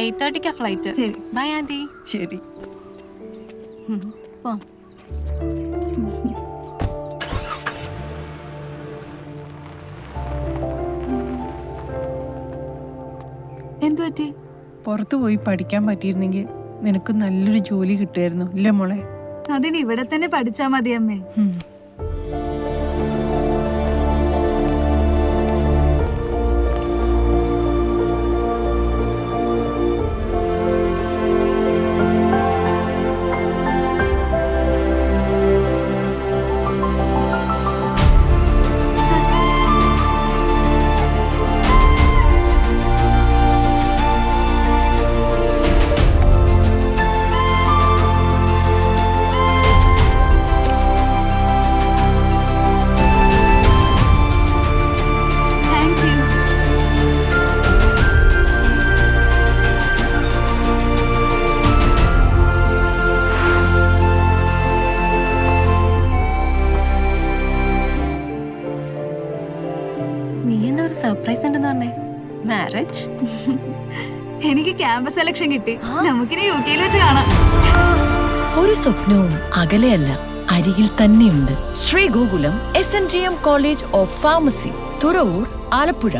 8:30 flight. ശരി. By anti. ശരി. പോ. എന്തു പറ്റി? പുറത്തു പോയി പഠിക്കാൻ പറ്റിയിരുന്നെങ്കിൽ നിനക്ക് നല്ലൊരു ജോലി കിട്ടുമായിരുന്നു ഇല്ലേ മോളെ? അതിന് ഇവിടെ തന്നെ പഠിച്ചാ മതി അമ്മേ. നീ എന്താ ഒരു സർപ്രൈസ് ഉണ്ടെന്ന് പറഞ്ഞേ? മാരേജ്? എനിക്ക് ക്യാമ്പസ് സെലക്ഷൻ കിട്ടി. നമുക്കിനി UK വെച്ച് കാണാം. ഒരു സ്വപ്നവും അകലെയല്ല, അരികിൽ തന്നെയുണ്ട്. Shri Gokulam SNGM college of pharmacy, Thuravoor, Alappuzha.